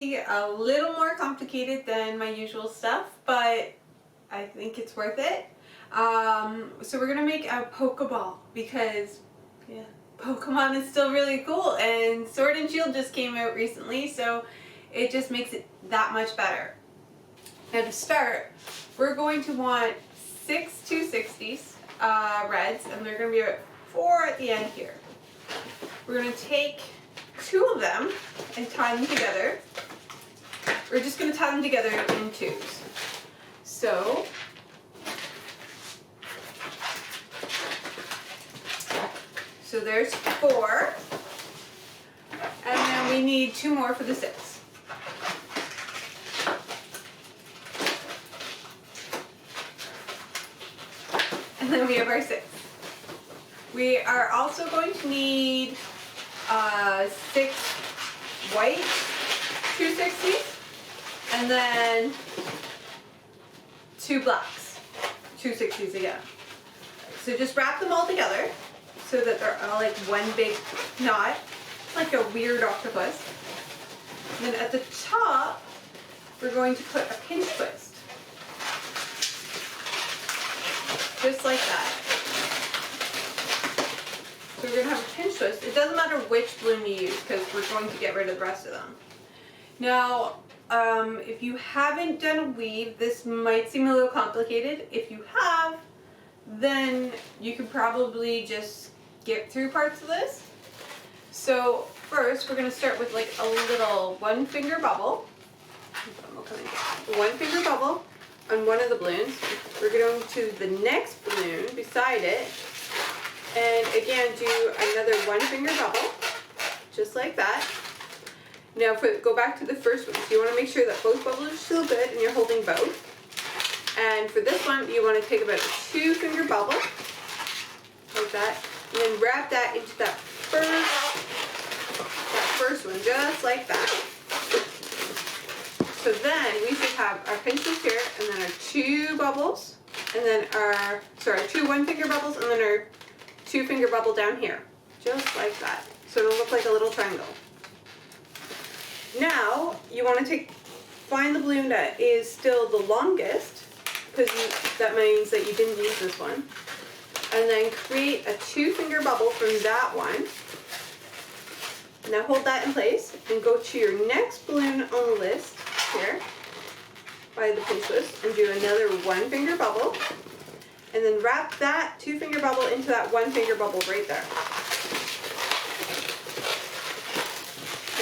A little more complicated than my usual stuff, but I think it's worth it. So we're gonna make a Pokeball because, yeah, Pokemon is still really cool, and Sword and Shield just came out recently, so it just makes it that much better. Now to start, we're going to want 6 260s, reds, and they're gonna be about 4 at the end here. We're gonna take 2 of them and tie them together. We're just going to tie them together in 2s. So there's 4, and then we need 2 more for the 6. And then we have our 6. We are also going to need 6 white 260s. And then 2 blacks, 260s again. So just wrap them all together so that they're all like one big knot, like a weird octopus. And then at the top, we're going to put a pinch twist. Just like that. So we're going to have a pinch twist. It doesn't matter which balloon you use because we're going to get rid of the rest of them. Now, if you haven't done a weave, this might seem a little complicated. If you have, then you could probably just skip through parts of this. So first, we're going to start with like a little 1 finger bubble. 1 finger bubble on one of the balloons. We're going to the next balloon beside it, and again do another 1 finger bubble, just like that. Now go back to the first one. So you want to make sure that both bubbles are still good and you're holding both. And for this one, you want to take about a 2 finger bubble, like that, and then wrap that into that first one, just like that. So then we should have our pinch twist here, and then our 2 bubbles, and then our, 2 1 finger bubbles, and then our 2 finger bubble down here, just like that. So it'll look like a little triangle. Now, you want to find the balloon that is still the longest, because that means that you didn't use this one, and then create a 2 finger bubble from that one. Now hold that in place, and go to your next balloon on the list, here, by the pinch twist, and do another 1 finger bubble, and then wrap that 2 finger bubble into that 1 finger bubble right there.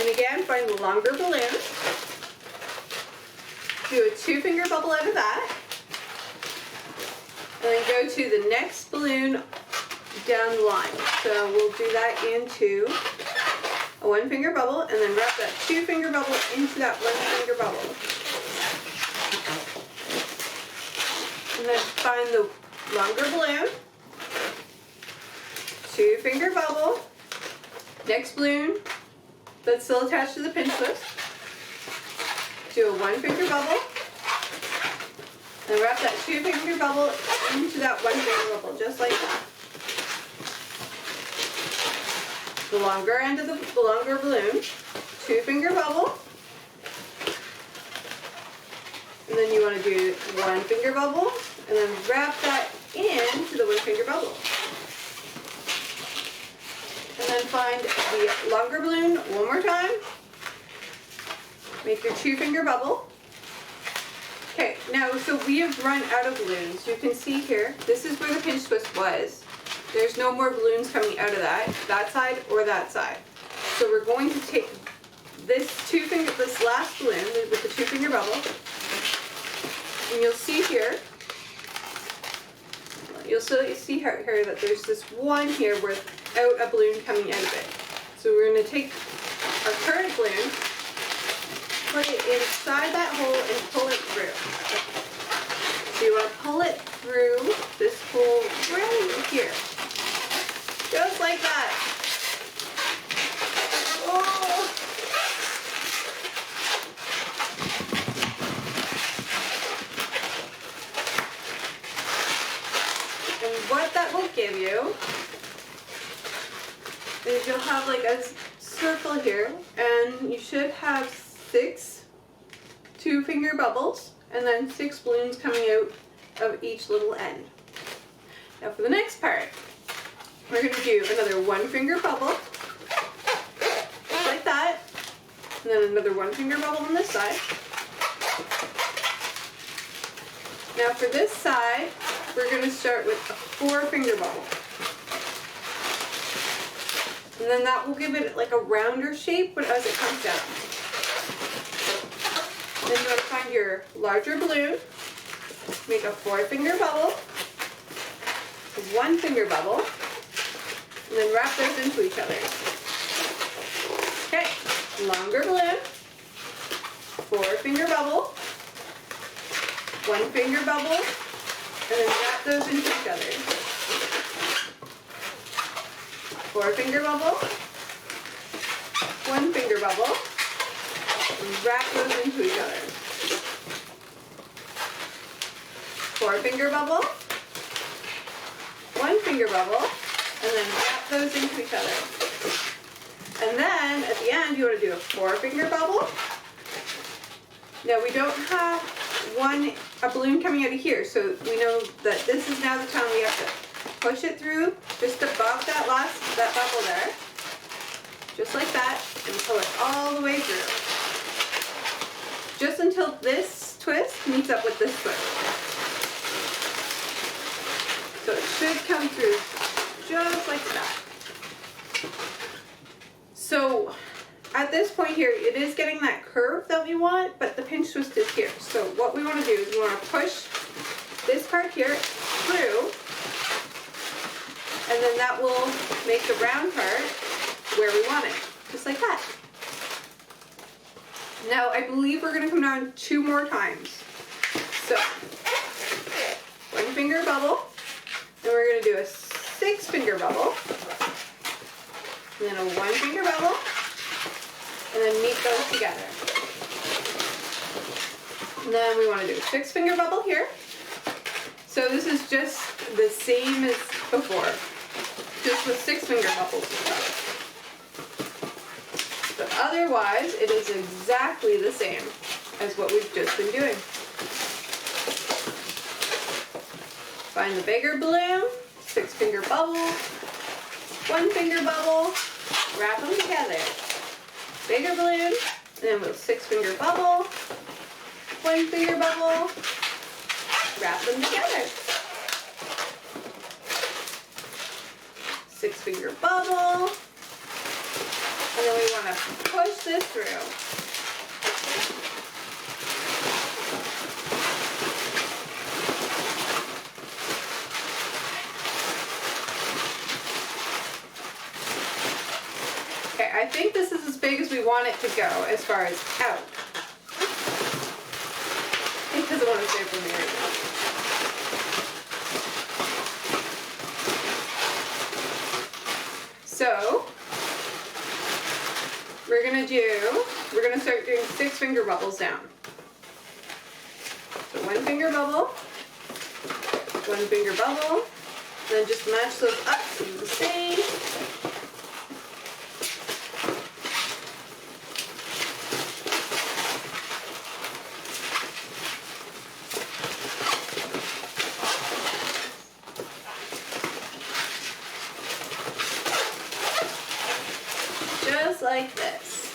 And again, find the longer balloon, do a 2 finger bubble out of that, and then go to the next balloon down the line. So we'll do that into a 1 finger bubble, and then wrap that 2 finger bubble into that 1 finger bubble. And then find the longer balloon, 2 finger bubble, next balloon that's still attached to the pinch twist, do a 1 finger bubble, and wrap that 2 finger bubble into that 1 finger bubble, just like that. The longer end of the longer balloon, 2 finger bubble, and then you want to do 1 finger bubble, and then wrap that into the 1 finger bubble. And then find the longer balloon one more time. Make your 2 finger bubble. Okay, now so we have run out of balloons. You can see here, this is where the pinch twist was. There's no more balloons coming out of that side or that side. So we're going to take this last balloon with the 2 finger bubble, and you'll see here, here that there's this one here without a balloon coming out of it. So we're going to take our current balloon, put it inside that hole, and pull it through. So you want to pull it through this hole right here. Just like that. Oh. And what that will give you is you'll have like a circle here, and you should have 6 2-finger bubbles, and then 6 balloons coming out of each little end. Now for the next part, we're going to do another 1-finger bubble, just like that, and then another 1-finger bubble on this side. Now for this side, we're going to start with a 4-finger bubble. And then that will give it like a rounder shape as it comes down. Then you want to find your larger balloon, make a 4-finger bubble, a 1-finger bubble, and then wrap those into each other. Okay, longer balloon, 4-finger bubble, 1-finger bubble, and then wrap those into each other. 4-finger bubble, 1-finger bubble, and wrap those into each other. 4-finger bubble, 1-finger bubble, and then wrap those into each other. And then at the end you want to do a 4-finger bubble. Now we don't have a balloon coming out of here, so we know that this is now the time we have to push it through just above that bubble there, just like that, and pull it all the way through, just until this twist meets up with this twist. So it should come through just like that. So at this point here, it is getting that curve that we want, but the pinch twist is here. So what we want to do is we want to push this part here through, and then that will make the round part where we want it, just like that. Now I believe we're going to come down 2 more times. So 1-finger bubble, and we're going to do a 6-finger bubble, and then a 1-finger bubble, and then meet those together. And then we want to do a 6-finger bubble here. So this is just the same as before, just with 6-finger bubbles and stuff. But otherwise, it is exactly the same as what we've just been doing. Find the bigger balloon, 6-finger bubble, 1-finger bubble, wrap them together. Bigger balloon, and then with 6-finger bubble, 1-finger bubble, wrap them together. 6-finger bubble, and then we want to push this through. Okay, I think this is as big as we want it to go as far as out. It doesn't want to stay for me right now. So we're gonna start doing 6-finger bubbles down. So 1-finger bubble, 1-finger bubble, and then just match those up to the same. Just like this.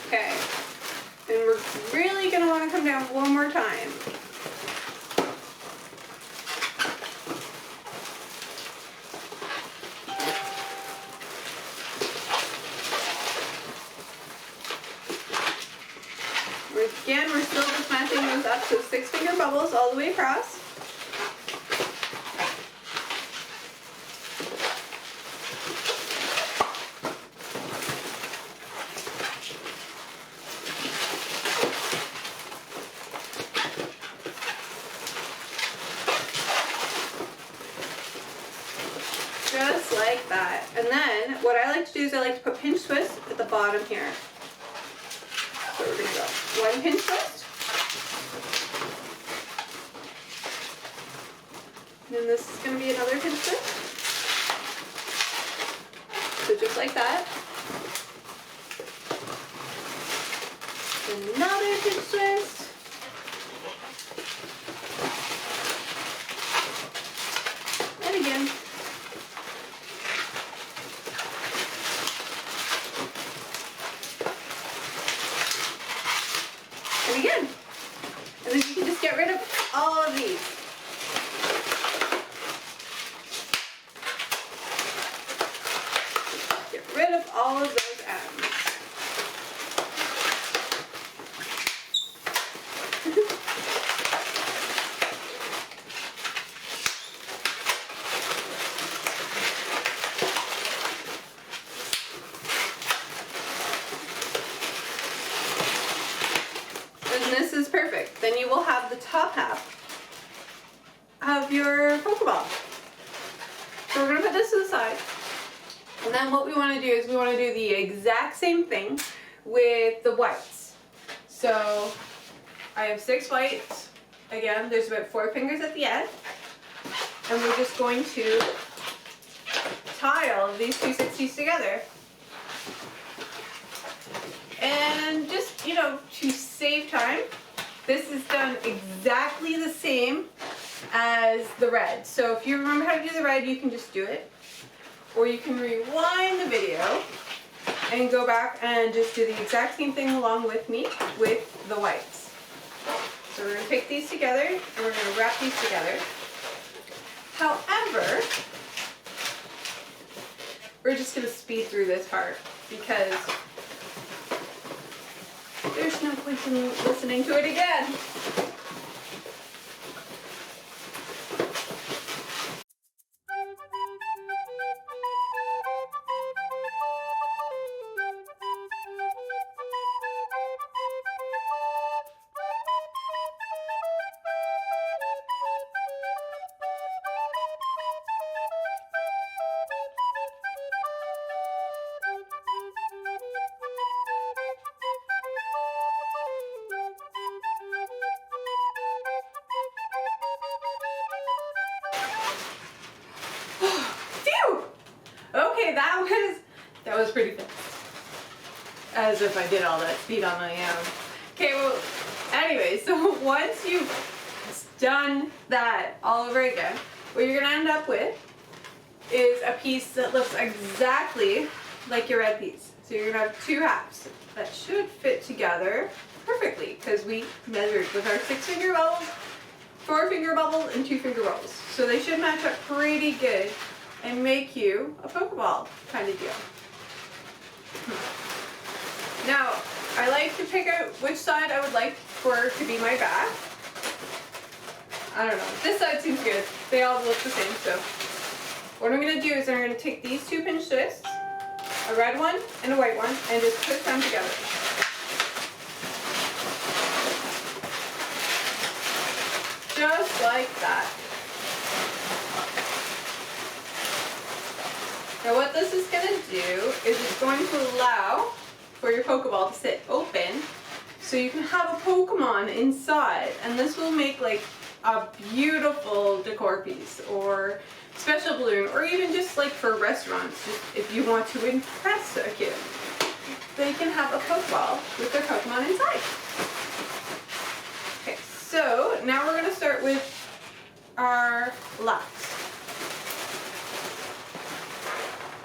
Okay, and we're really going to want to come down one more time. Again, we're still just matching those up to 6-finger bubbles all the way across. Just like that. And then what I like to do is I like to put pinch twists at the bottom here. So we're going to go one pinch twist. And then this is going to be another pinch twist. So just like that. Another pinch twist. And again. And again. And then you can just get rid of all of these. Get rid of all of those atoms. And this is perfect. Then you will have the top half of your Pokeball. So we're going to put this to the side. And then what we want to do is we want to do the exact same thing with the whites. So I have 6 whites. Again, there's about 4 fingers at the end. And we're just going to tie all of these 260s together. And just, you know, to save time, this is done exactly the same as the red. So if you remember how to do the red, you can just do it. Or you can rewind the video and go back and just do the exact same thing along with me with the whites. So we're going to pick these together and we're going to wrap these together. However, we're just going to speed through this part because there's no point in listening to it again. Okay, that was pretty fast. As if I did all that speed on my own. Okay, well, anyway, so once you've done that all over again, what you're gonna end up with is a piece that looks exactly like your red piece. So you're gonna have 2 halves that should fit together perfectly because we measured with our 6-finger bubbles, 4-finger bubbles, and 2-finger bubbles. So they should match up pretty good and make you a Pokeball kind of deal. Now, I like to pick out which side I would like for to be my back. I don't know. This side seems good. They all look the same, so what I'm going to do is I'm going to take these 2 pinch twists, a red one and a white one, and just push them together. Just like that. Now what this is going to do is it's going to allow for your Pokeball to sit open so you can have a Pokemon inside, and this will make like a beautiful decor piece or special balloon, or even just like for restaurants, just if you want to impress a kid, they can have a Pokeball with their Pokemon inside. Okay, so now we're going to start with our laps.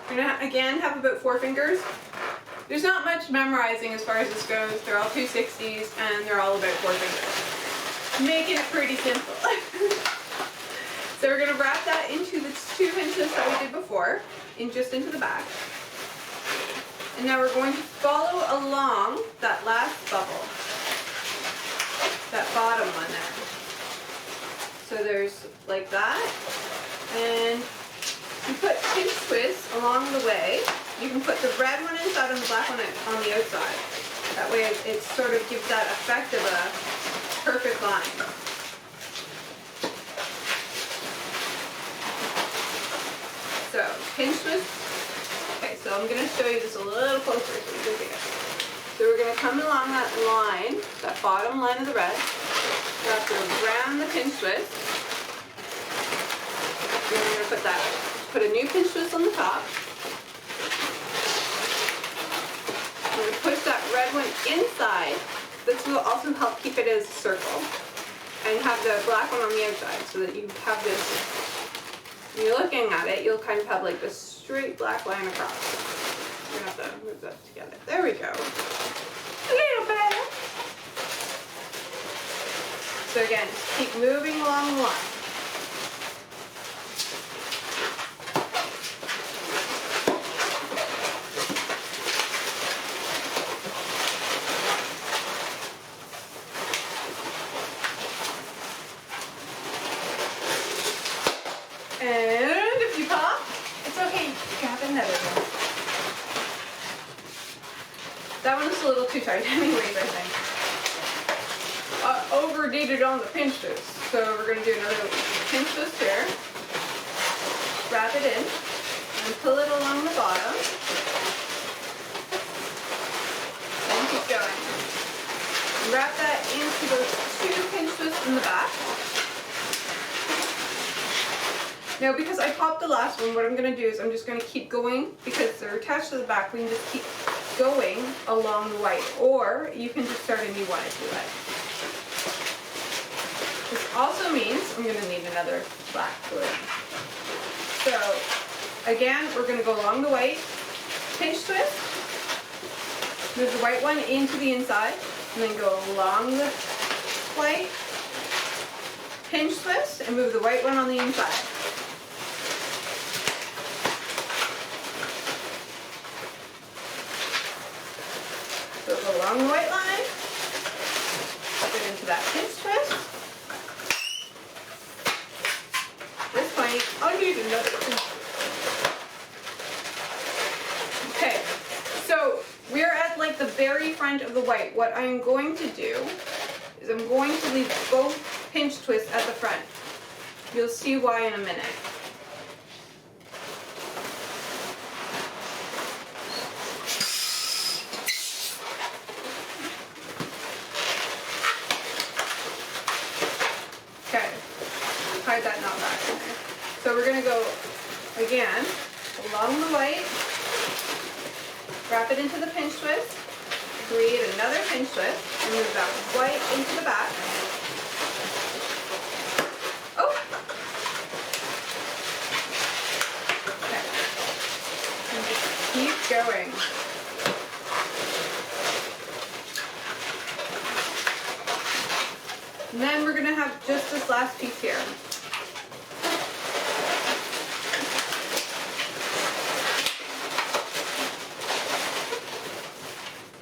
We're going to again have about 4 fingers. There's not much memorizing as far as this goes. They're all 260s and they're all about 4 fingers. Making it pretty simple. So we're going to wrap that into the 2 pinches that we did before, just into the back. And now we're going to follow along that last bubble, that bottom one there. So there's like that, and you put pinch twists along the way. You can put the red one inside and the black one on the outside. That way it sort of gives that effect of a perfect line. So pinch twist. Okay, so I'm going to show you this a little closer so you can see it. So we're going to come along that line, that bottom line of the red, wrap around the pinch twist. Then we're going to put a new pinch twist on the top. We're going to push that red one inside. This will also help keep it as a circle. And have the black one on the outside so that you have this, when you're looking at it, you'll kind of have like this straight black line across. We're going to have to move that together. There we go. A little better. So again, just keep moving along the line. And if you pop, it's okay, grab another one. That one's a little too tight anyways, I think. Overdid it on the pinch twist. So we're going to do another pinch twist here. Wrap it in and pull it along the bottom. And keep going. Wrap that into those two pinch twists in the back. Now because I popped the last one, what I'm going to do is I'm just going to keep going because they're attached to the back. We can just keep going along the white, or you can just start a new one if you like. This also means I'm going to need another black glue. So again, we're going to go along the white, pinch twist, move the white one into the inside, and then go along the white, pinch twist, and move the white one on the inside. So go along the white line, get into that pinch twist. At this point, I'll need another pinch twist. Okay, so we're at like the very front of the white. What I'm going to do is I'm going to leave both pinch twists at the front. You'll see why in a minute. Hide that knot back in there. So we're going to go again along the white, wrap it into the pinch twist, create another pinch twist, and move that white into the back. Oh! Okay. And just keep going. And then we're going to have just this last piece here.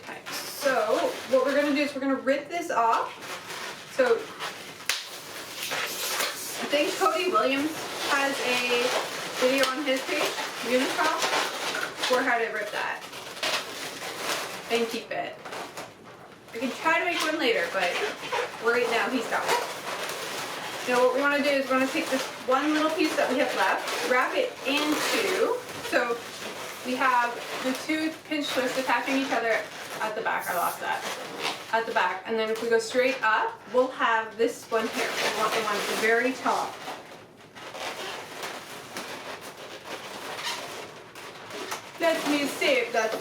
Okay, so what we're going to do is we're going to rip this off. So I think Cody Williams has a video on his page, Unicross, for how to rip that and keep it. I can try to make one later, but right now he's got one. Now what we want to do is we want to take this one little piece that we have left, wrap it into, so we have the two pinch twists attaching each other at the back. I lost that. At the back. And then if we go straight up, we'll have this one here. We want the one at the very top. Let me save that glue.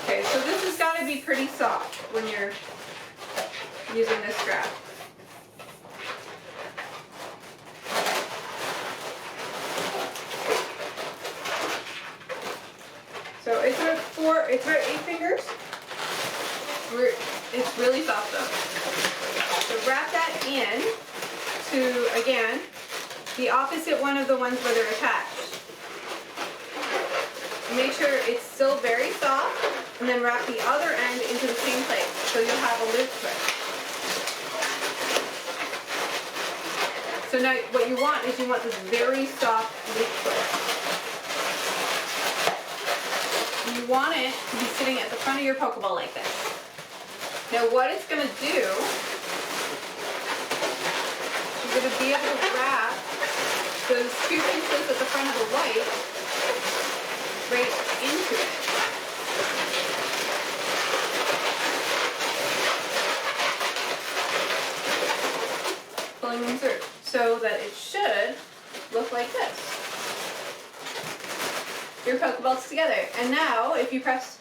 Okay, so this has got to be pretty soft when you're using this strap. So it's about 8 fingers. It's really soft though. So wrap that in to, again, the opposite one of the ones where they're attached. Make sure it's still very soft, and then wrap the other end into the same place, so you'll have a loop twist. So now what you want is you want this very soft loop twist. You want it to be sitting at the front of your Pokeball like this. Now what it's going to do, you're going to be able to wrap those two pinch twists at the front of the white right into it. Pulling them through so that it should look like this. Your Pokeballs together. And now, if you press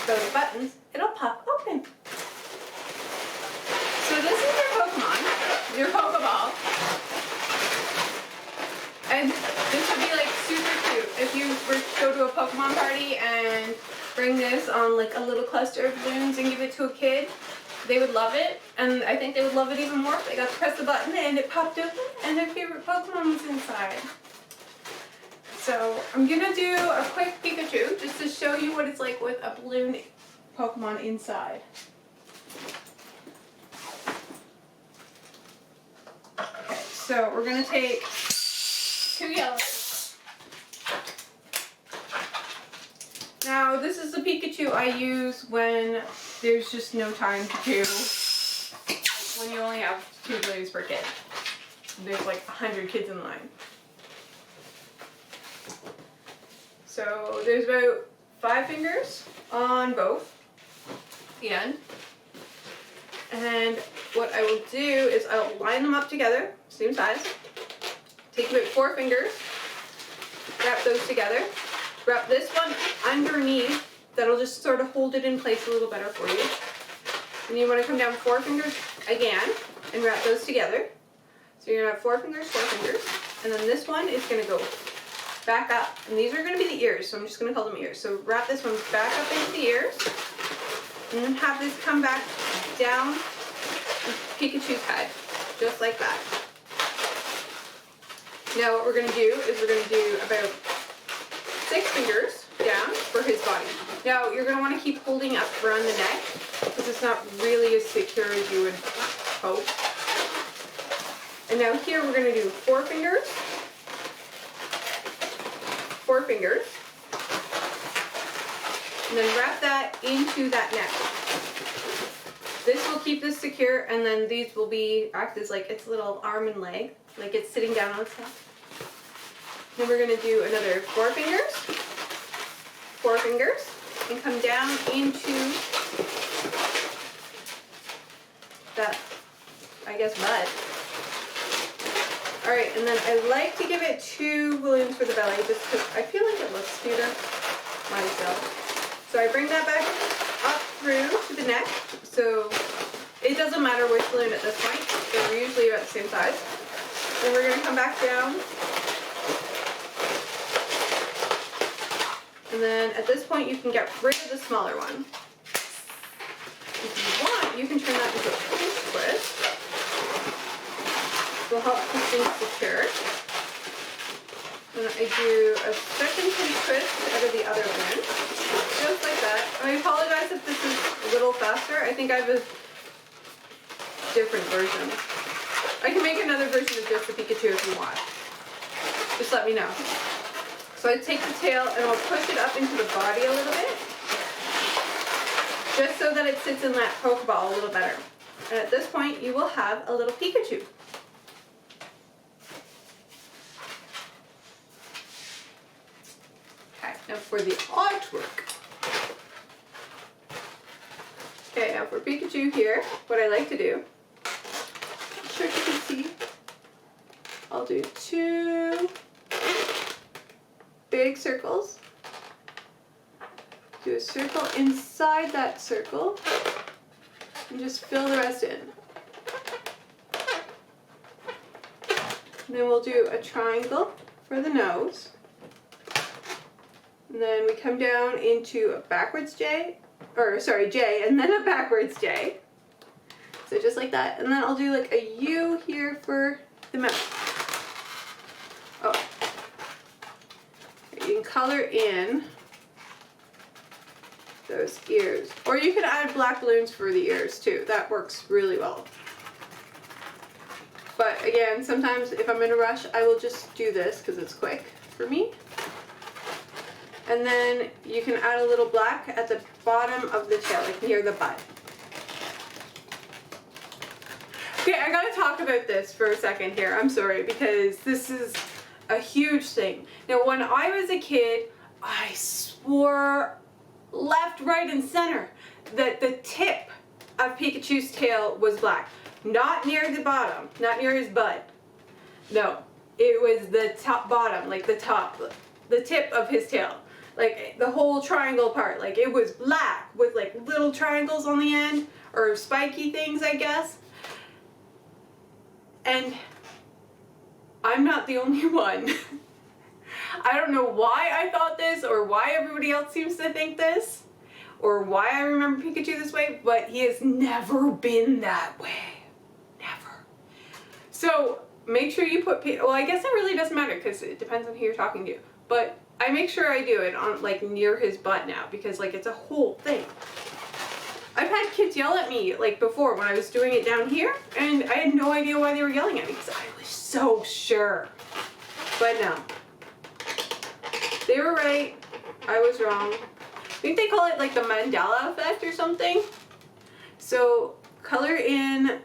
those buttons, it'll pop open. So this is your Pokemon, your Pokeball. And this would be like super cute if you were to go to a Pokemon party and bring this on like a little cluster of balloons and give it to a kid. They would love it, and I think they would love it even more if they got to press the button and it popped open and their favorite Pokemon was inside. So I'm gonna do a quick Pikachu just to show you what it's like with a balloon Pokemon inside. Okay, so we're gonna take 2 yellows. Now this is the Pikachu I use when there's just no time to do, like when you only have 2 balloons per kid. There's like 100 kids in line. So there's about 5 fingers on both the end. And what I will do is I'll line them up together, same size. Take about 4 fingers, wrap those together. Wrap this one underneath. That'll just sort of hold it in place a little better for you. And you want to come down 4 fingers again and wrap those together. So you're going to have 4 fingers, 4 fingers. And then this one is going to go back up. And these are going to be the ears, so I'm just going to call them ears. So wrap this one back up into the ears. And then have this come back down Pikachu's head. Just like that. Now what we're going to do is we're going to do about 6 fingers down for his body. Now you're going to want to keep holding up around the neck because it's not really as secure as you would hope. And now here we're going to do 4 fingers. 4 fingers. And then wrap that into that neck. This will keep this secure, and then these will act as like its little arm and leg, like it's sitting down on its head. Then we're going to do another 4 fingers. 4 fingers. And come down into that, I guess, bud. Alright, and then I like to give it 2 balloons for the belly just because I feel like it looks cuter myself. So I bring that back up through to the neck. So it doesn't matter which balloon at this point. They're usually about the same size. Then we're going to come back down. And then at this point you can get rid of the smaller one. If you want, you can turn that into a pinch twist. Will help keep things secure. And I do a second pinch twist out of the other one, just like that. I apologize if this is a little faster. I think I have a different version. I can make another version of just the Pikachu if you want. Just let me know. So I take the tail and I'll push it up into the body a little bit, just so that it sits in that Pokeball a little better. And at this point, you will have a little Pikachu. Now for the artwork. Okay, now for Pikachu here, what I like to do, I'm sure you can see, I'll do 2 big circles. Do a circle inside that circle, and just fill the rest in. And then we'll do a triangle for the nose. And then we come down into a backwards J, J, and then a backwards J. So just like that. And then I'll do like a U here for the mouth. Oh. You can color in those ears. Or you can add black balloons for the ears too. That works really well. But again, sometimes if I'm in a rush, I will just do this because it's quick for me. And then you can add a little black at the bottom of the tail, like near the butt. Okay, I gotta talk about this for a second here. I'm sorry, because this is a huge thing. Now, when I was a kid, I swore left, right, and center that the tip of Pikachu's tail was black. Not near the bottom, not near his butt. No, it was the top bottom, like the top, the tip of his tail. Like the whole triangle part, like it was black with like little triangles on the end, or spiky things, I guess. And I'm not the only one. I don't know why I thought this, or why everybody else seems to think this, or why I remember Pikachu this way, but he has never been that way. Never. So make sure you put, well, I guess it really doesn't matter because it depends on who you're talking to, but I make sure I do it on like near his butt now because like it's a whole thing. I've had kids yell at me like before when I was doing it down here, and I had no idea why they were yelling at me because I was so sure. But no. They were right, I was wrong. I think they call it like the Mandela effect or something. So color in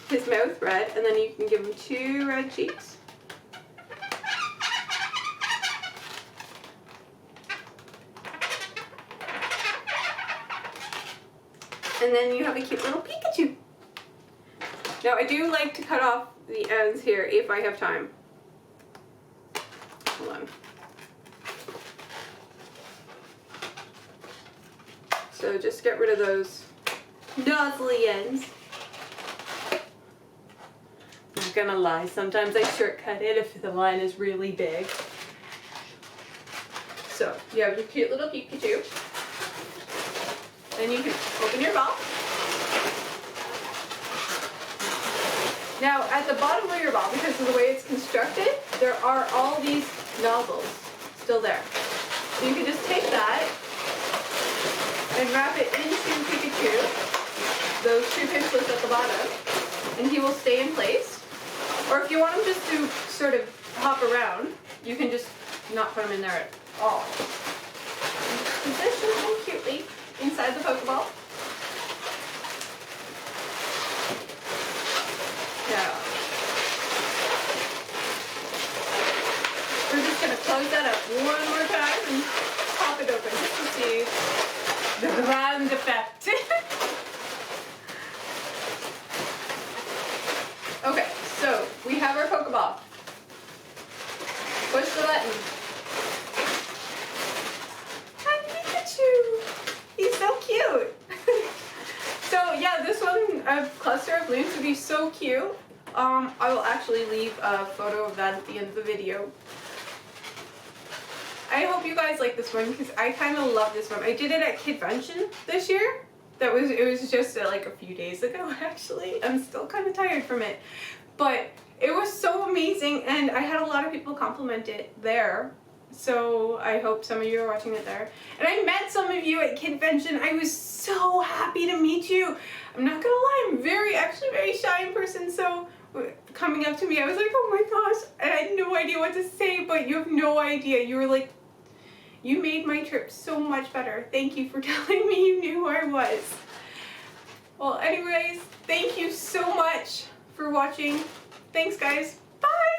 his mouth red, and then you can give him 2 red cheeks. And then you have a cute little Pikachu. Now I do like to cut off the ends here if I have time. Hold on. So just get rid of those nozzly ends. I'm not gonna lie, sometimes I shortcut it if the line is really big. So you have your cute little Pikachu. Then you can open your ball. Now at the bottom of your ball, because of the way it's constructed, there are all these nozzles still there. So you can just take that and wrap it into Pikachu, those 2 pincers at the bottom, and he will stay in place. Or if you want him just to sort of hop around, you can just not put him in there at all. Position him cutely inside the Pokeball. Now, we're just going to close that up one more time and pop it open just to see the grand effect. Okay, so we have our Pokeball. Push the button. Hi, Pikachu! He's so cute! So yeah, this one, a cluster of balloons would be so cute. I will actually leave a photo of that at the end of the video. I hope you guys like this one because I kind of love this one. I did it at Kidvention this year. It was just like a few days ago actually. I'm still kind of tired from it. But it was so amazing and I had a lot of people compliment it there. So I hope some of you are watching it there. And I met some of you at Kidvention. I was so happy to meet you. I'm not gonna lie, I'm actually very shy in person, so coming up to me I was like, oh my gosh, and I had no idea what to say, but you have no idea. You were like, you made my trip so much better. Thank you for telling me you knew who I was. Well, anyways, thank you so much for watching. Thanks, guys. Bye!